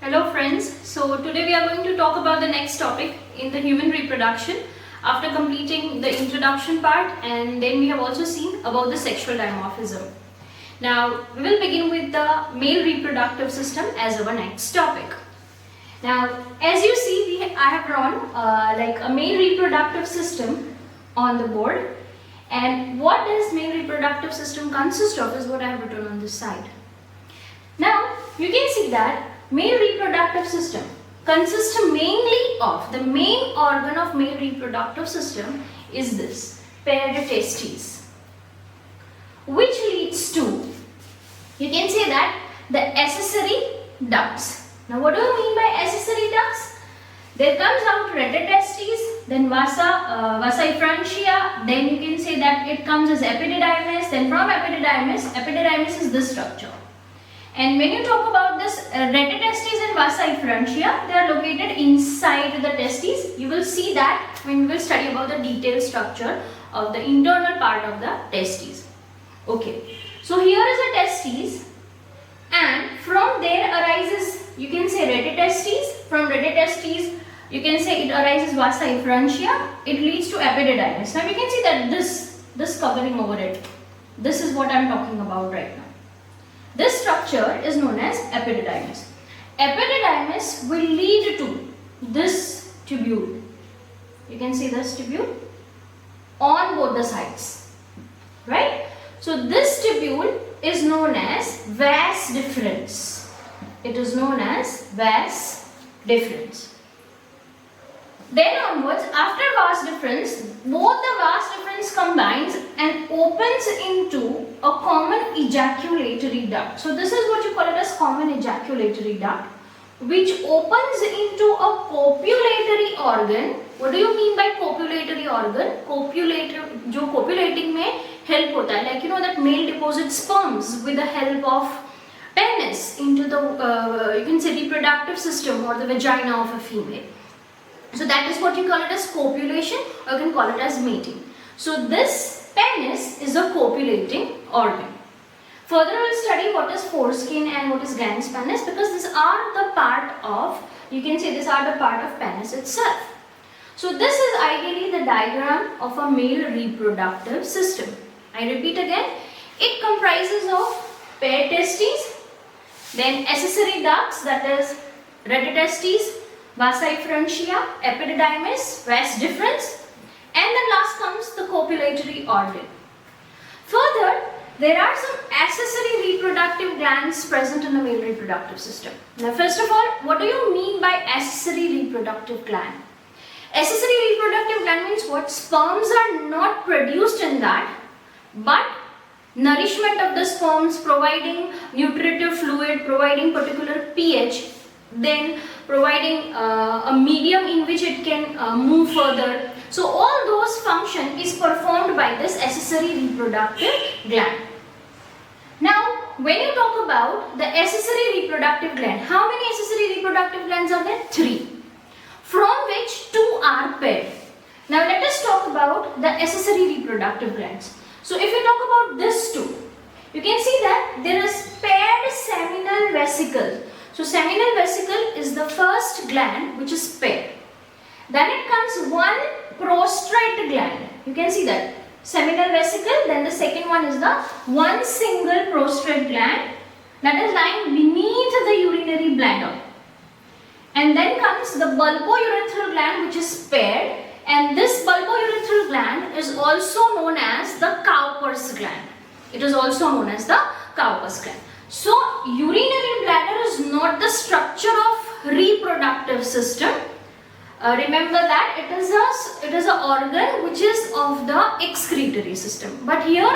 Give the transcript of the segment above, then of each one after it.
Hello friends, so today we are going to talk about the next topic in the human reproduction after completing the introduction part, and then we have also seen about the sexual dimorphism. Now we will begin with the male reproductive system as our next topic. Now as you see, I have drawn like a male reproductive system on the board, and what does male reproductive system consist of is what I have written on this side. Now you can see that male reproductive system consists mainly of, the main organ of male reproductive system is this paired testes, which leads to, you can say that, the accessory ducts. Now what do you mean by accessory ducts? There comes out retitestes, then vasa efferentia, then you can say that it comes as epididymis, then from epididymis is this structure. And when you talk about this retitestes and vasa efferentia, they are located inside the testes. You will see that when we will study about the detailed structure of the internal part of the testes. Okay, so here is a testes, and from there arises, you can say, retitestes. From retitestes, you can say it arises vasa efferentia. It leads to epididymis. Now you can see that this covering over it, this is what I am talking about right now. This structure is known as epididymis. Epididymis will lead to this tubule. You can see this tubule on both the sides, right? So this tubule is known as vas deferens. It is known as vas deferens. Then onwards, after vas deferens, both the vas deferens combines and opens into a common ejaculatory duct. So this is what you call it as common ejaculatory duct, which opens into a copulatory organ. What do you mean by copulatory organ? Copulator, जो copulating में help होता है, like you know that male deposits sperms with the help of penis into the you can say reproductive system or the vagina of a female. So that is what you call it as copulation, or you can call it as mating. So this penis is a copulating organ. Further we will study what is foreskin and what is glans penis, because these are the part of, you can say these are the part of penis itself. So this is ideally the diagram of a male reproductive system. I repeat again, it comprises of paired testes, then accessory ducts, that is retitestes, vasa efferentia, epididymis, vas deferens, and then last comes the copulatory organ. Further, there are some accessory reproductive glands present in the male reproductive system. Now first of all, what do you mean by accessory reproductive gland? Accessory reproductive gland means what? Sperms are not produced in that, but nourishment of the sperms, providing nutritive fluid, providing particular pH, then providing a medium in which it can move further. So all those function is performed by this accessory reproductive gland. Now when you talk about the accessory reproductive gland, how many accessory reproductive glands are there? 3, from which 2 are paired. Now let us talk about the accessory reproductive glands. So if you talk about this 2, you can see that there is paired seminal vesicle. So seminal vesicle is the first gland which is paired. Then it comes one prostrate gland. You can see that seminal vesicle. Then the second one is the one single prostrate gland that is lying beneath the urinary bladder. And then comes the bulbourethral gland, which is paired. And this bulbourethral gland is also known as the Cowper's gland. It is also known as the Cowper's gland. So urinary bladder is not the structure of reproductive system. Remember that it is an organ which is of the excretory system. But here,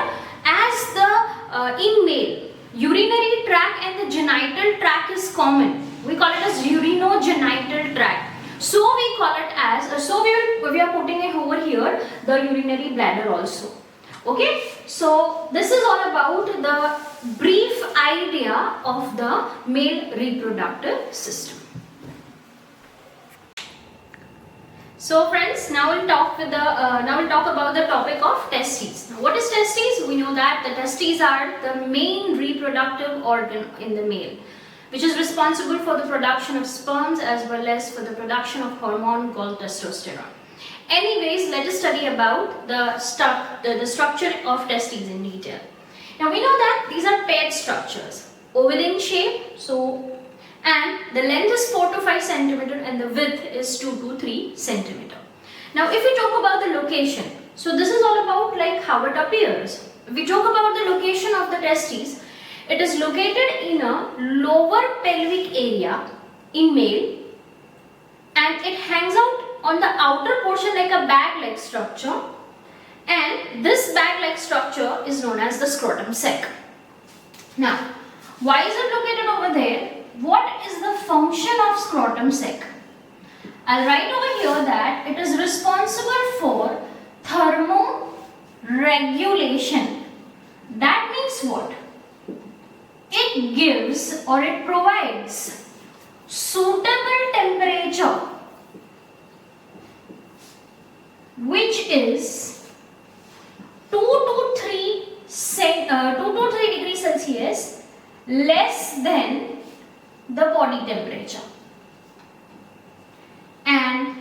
as the in male, urinary tract and the genital tract is common. We call it as urinogenital tract. So we call it as, we are putting it over here, the urinary bladder also. Okay, so this is all about the brief idea of the male reproductive system. So friends, now we'll talk about the topic of testes. Now, what is testes? We know that the testes are the main reproductive organ in the male. which is responsible for the production of sperms as well as for the production of hormone called testosterone. Anyways, let us study about the structure of testes in detail. Now we know that these are paired structures, oval in shape, and the length is 4 to 5 centimeter and the width is 2 to 3 centimeter. Now if we talk about the location, so this is all about like how it appears. If we talk about the location of the testes, it is located in a lower pelvic area in male, and it hangs out on the outer portion like a bag-like structure, and this bag-like structure is known as the scrotum sac. Now, why is it located over there? What is the function of scrotum sac? I'll write over here that it is responsible for thermoregulation. That means what? It gives or it provides suitable temperature which is 2 to 3 degrees Celsius less than the body temperature. And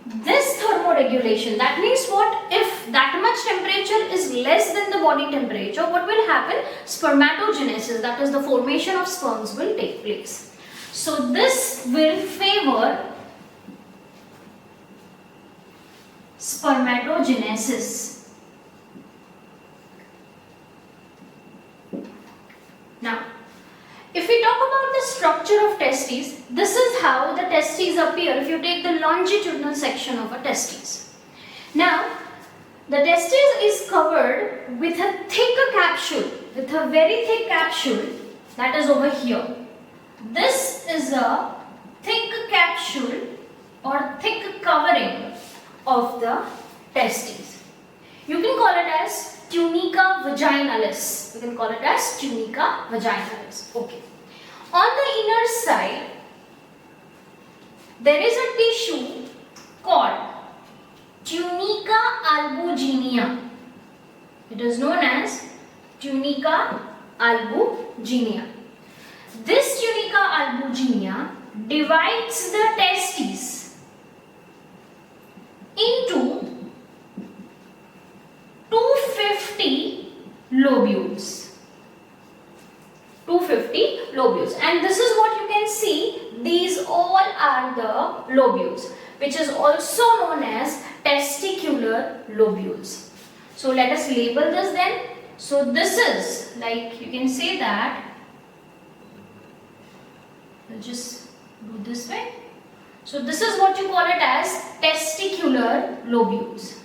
this thermoregulation, that means what? If that much temperature is less than the body temperature, what will happen? Spermatogenesis, that is the formation of sperms, will take place. So this will favor spermatogenesis. Now, if we talk about the structure of testes, this is how the testes appear if you take the longitudinal section of a testes. Now, the testes is covered with a thick capsule, with a very thick capsule that is over here. This is a thick capsule or thick covering of the testes. You can call it as tunica vaginalis. You can call it as tunica vaginalis. Okay. On the inner side, there is a tissue called tunica albuginea. It is known as tunica albuginea. This tunica albuginea divides the testes into 250 lobules. 250 lobules, and this is what you can see. These all are the lobules, which is also known as testicular lobules. So let us label this then. So this is, like, you can say that, we'll just do this way. So this is what you call it as testicular lobules.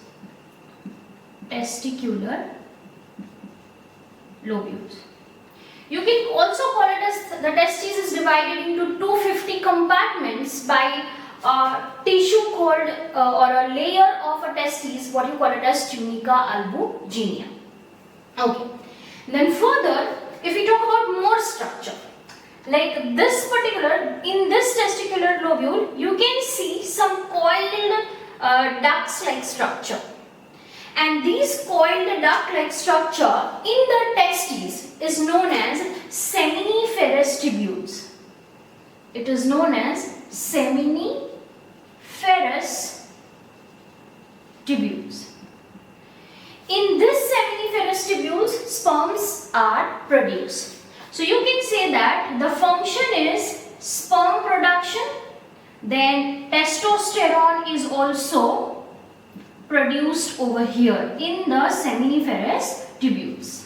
Testicular lobules. You can also call it as the testes is divided into 250 compartments by a tissue called or a layer of a testes, what you call it as tunica albuginea. Okay. Then further, if we talk about more structure, like this particular, in this testicular lobule, you can see some coiled ducts-like structure. And these coiled duct-like structure in the testes is known as seminiferous tubules. It is known as seminiferous tubules. In this seminiferous tubules, sperms are produced. So you can say that the function is sperm production, then testosterone is also produced over here in the seminiferous tubules.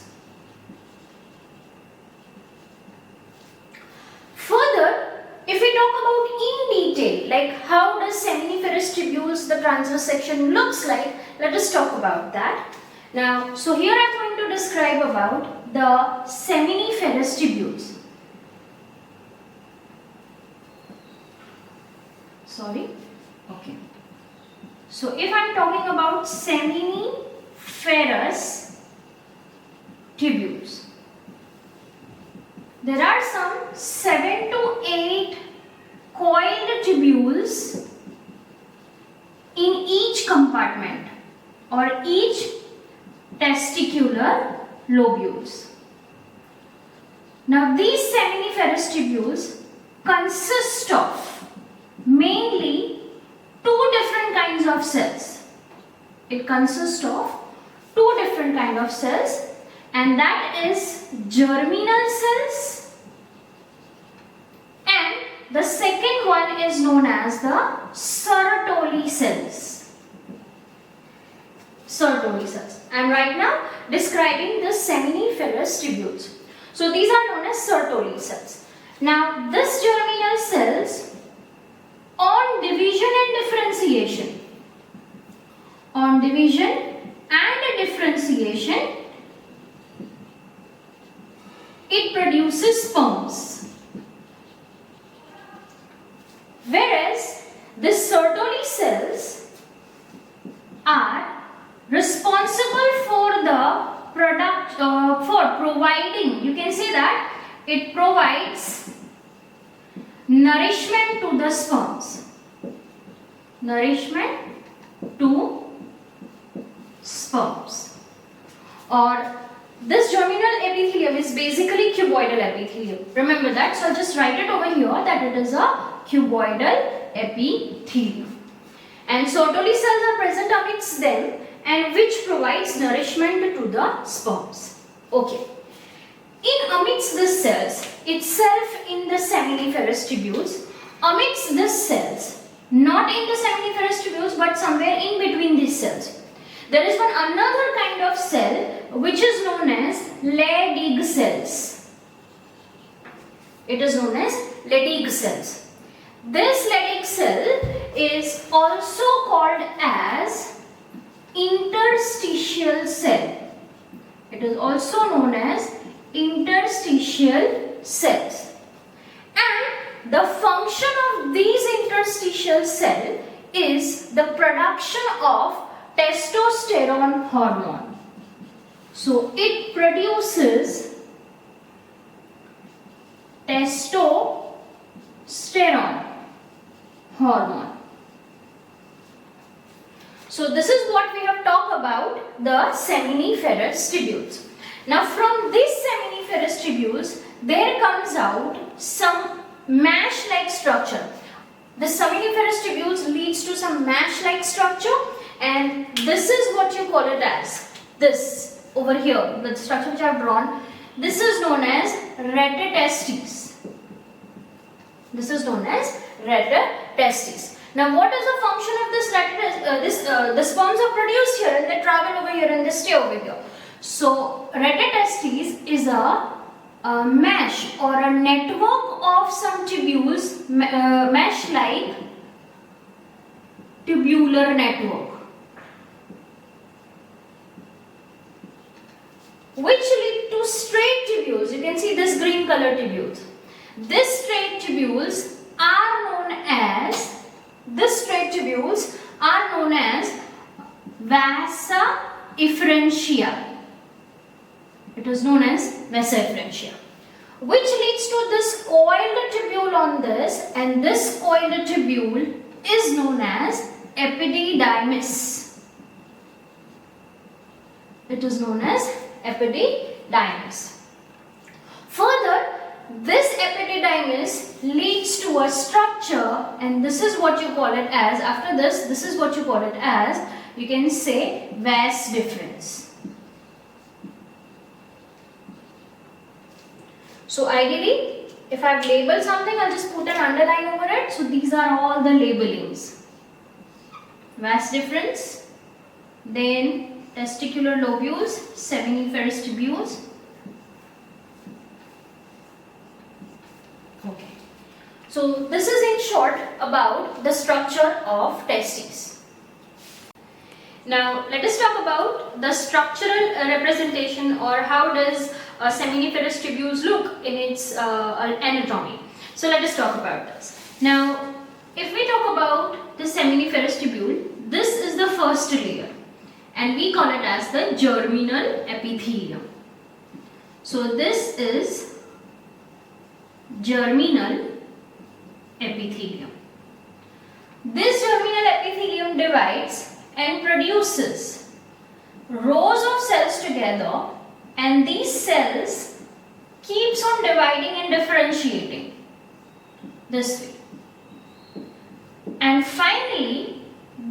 Further, if we talk about in detail, like how does seminiferous tubules, the transverse section looks like, let us talk about that. Now, so here I am going to describe about the seminiferous tubules. Sorry, okay. So if I am talking about seminiferous tubules, there are some 7 to 8 coiled tubules in each compartment or each testicular lobules. Now these seminiferous tubules consists of mainly two different kinds of cells. It consists of two different kinds of cells, and that is germinal cells, and the second one is known as the Sertoli cells. Sertoli cells. I am right now describing the seminiferous tubules. So these are known as Sertoli cells. Now this germinal cells, on division and differentiation, it produces sperms. Whereas the Sertoli cells are responsible for the for providing, you can say that it provides nourishment to the sperms. Nourishment to sperms. Or this germinal epithelium is basically cuboidal epithelium. Remember that. So I'll just write it over here that it is a cuboidal epithelium. And Sertoli cells are present amidst them, and which provides nourishment to the sperms. Okay. In amidst the cells itself in the seminiferous tubules, amidst the cells, not in the seminiferous tubules but somewhere in between these cells, there is another kind of cell which is known as Leydig cells. It is known as Leydig cells. This Leydig cell is also called as interstitial cell. It is also known as interstitial cells. And the function of these interstitial cells is the production of testosterone hormone. So it produces testosterone hormone. So this is what we have talked about the seminiferous tubules. Now from these seminiferous tubules there comes out some mash-like structure. The seminiferous tubules leads to some mash-like structure, and this is what you call it as. This over here, the structure which I have drawn, this is known as retetestes. This is known as retetestes. Now what is the function of this the sperms are produced here and they travel over here and they stay over here. So retetestes is a mesh or a network of some tubules, mesh-like tubular network, which lead to straight tubules. You can see this green color tubules. These straight tubules are known as vasa efferentia. It is known as vasa efferentia, which leads to this coiled tubule on this, and this coiled tubule is known as epididymis. It is known as epididymis. Further, this epididymis leads to a structure, and this is what you call it as, after this is what you call it as, you can say vas deferens. So ideally, if I have labeled something, I'll just put an underline over it. So these are all the labelings. Vas deferens, then testicular lobules, seminiferous tubules. Okay. So this is in short about the structure of testes. Now let us talk about the structural representation, or how does seminiferous tubules look in its anatomy. So let us talk about this. Now if we talk about the seminiferous tubule, this is the first layer and we call it as the germinal epithelium. So this is germinal epithelium. This germinal epithelium divides and produces rows of cells together, and these cells keeps on dividing and differentiating. this way. And finally,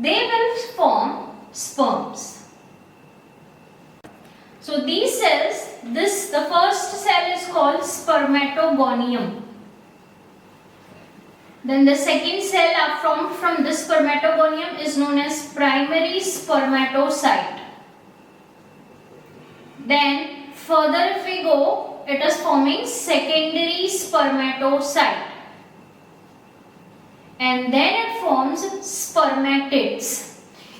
they will form sperms. So these cells, the first cell is called spermatogonium. Then the second cell formed from this spermatogonium is known as primary spermatocyte. Then further if we go, it is forming secondary spermatocyte. And then it forms spermatids.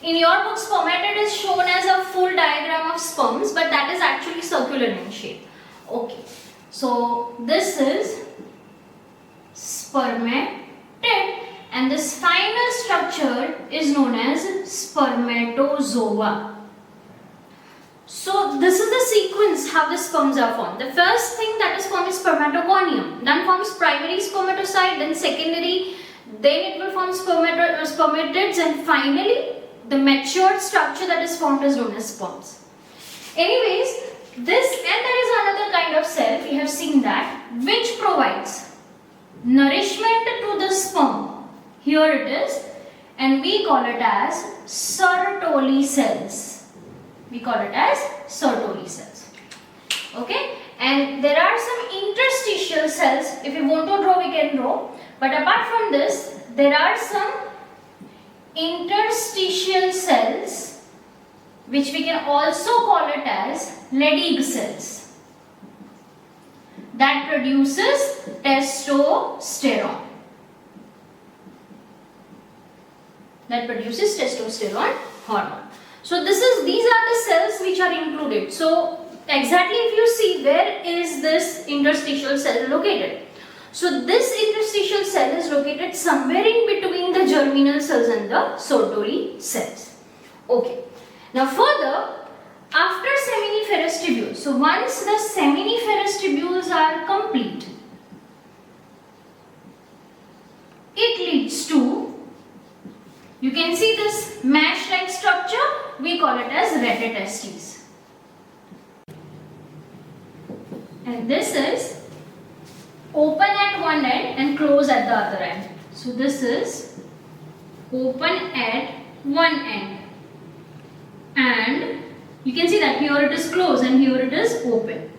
In your book, spermatid is shown as a full diagram of sperms, but that is actually circular in shape. Okay, so this is spermatid, and this final structure is known as spermatozoa. So this is the sequence how the sperms are formed. The first thing that is formed is spermatogonium, then forms primary spermatocyte, then secondary, then it will form spermatids, and finally the matured structure that is formed is known as sperms. Anyways, this, and there is another kind of cell, we have seen that, which provides nourishment to the sperm. Here it is, and we call it as Sertoli cells. We call it as Sertoli cells. Okay, and there are some interstitial cells. If you want to draw, we can draw. But apart from this, there are some interstitial cells, which we can also call it as Leydig cells, that produces testosterone. Hormone. So these are the cells which are included. So exactly if you see, where is this interstitial cell located? So this interstitial cell is located somewhere in between the germinal cells and the Sertoli cells. Okay. Now further, after seminiferous tubules, so once the seminiferous tubules are complete, it leads to, you can see this mash-like structure, we call it as retitestes. And this is open at one end and close at the other end. So this is open at one end, and you can see that here it is closed and here it is open.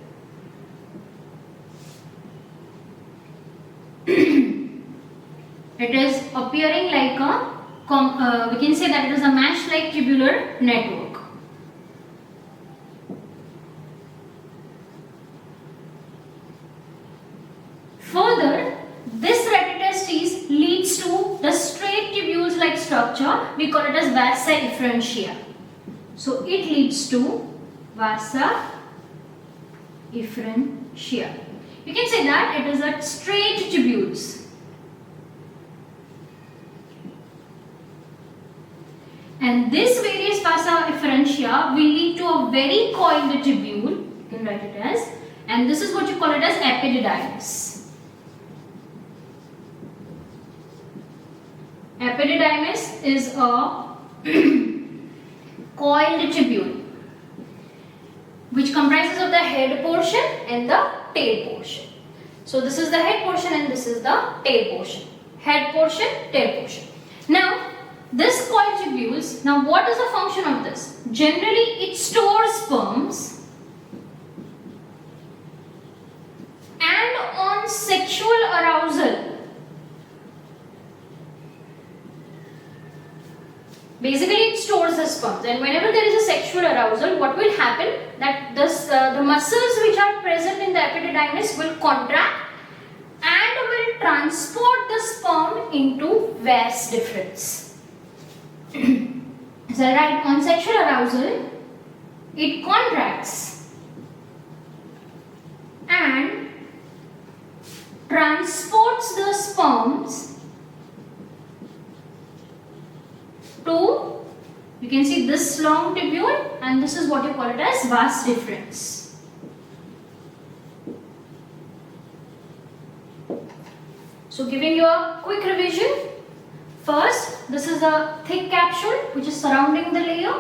It is appearing like a, we can say that it is a mash-like tubular network. Further, this retitestes leads to the straight tubules-like structure. We call it as vasa efferentia. So it leads to vasa efferentia. You can say that it is a straight tubules. And this various vasa efferentia will lead to a very coiled tubule. You can write it as, and this is what you call it as epididymis. Epididymis is a coiled tubule which comprises of the head portion and the tail portion. So this is the head portion and this is the tail portion. Head portion, tail portion. Now this coiled tubules, now what is the function of this? Generally it stores sperms, and on sexual arousal, basically it stores the sperms, and whenever there is a sexual arousal, what will happen, that the muscles which are present in the epididymis will contract and will transport the sperm into vas deferens. So right, on sexual arousal, it contracts and transports the sperms to, you can see this long tubule, and this is what you call it as vas deferens. So giving you a quick revision, first this is a thick capsule which is surrounding the layer,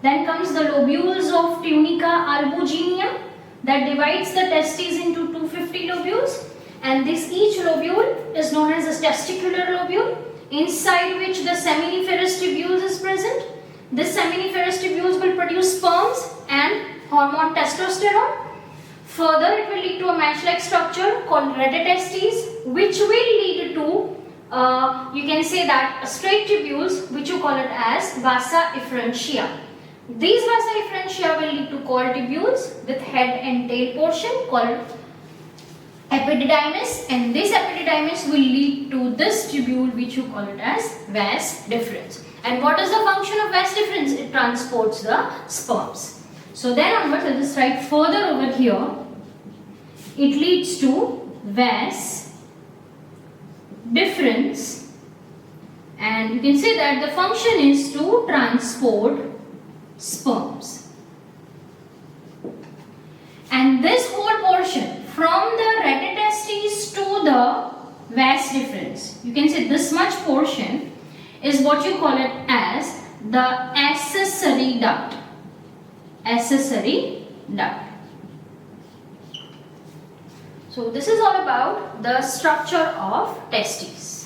then comes the lobules of tunica albuginea that divides the testes into 250 lobules, and this each lobule is known as a testicular lobule, inside which the seminiferous tubules is present. This seminiferous tubules will produce sperms and hormone testosterone. Further, it will lead to a match-like structure called retitestes, which will lead to you can say that straight tubules, which you call it as vasa efferentia. These vasa efferentia will lead to coiled tubules with head and tail portion called epididymis, and this epididymis will lead to this tubule, which you call it as vas deferens. And what is the function of vas deferens? It transports the sperms. So then onwards, let us write further over here. It leads to vas deferens, and you can say that the function is to transport sperms. And this whole portion from the retitestes to the vas deferens, you can say this much portion is what you call it as the accessory duct. Accessory duct. So this is all about the structure of testes.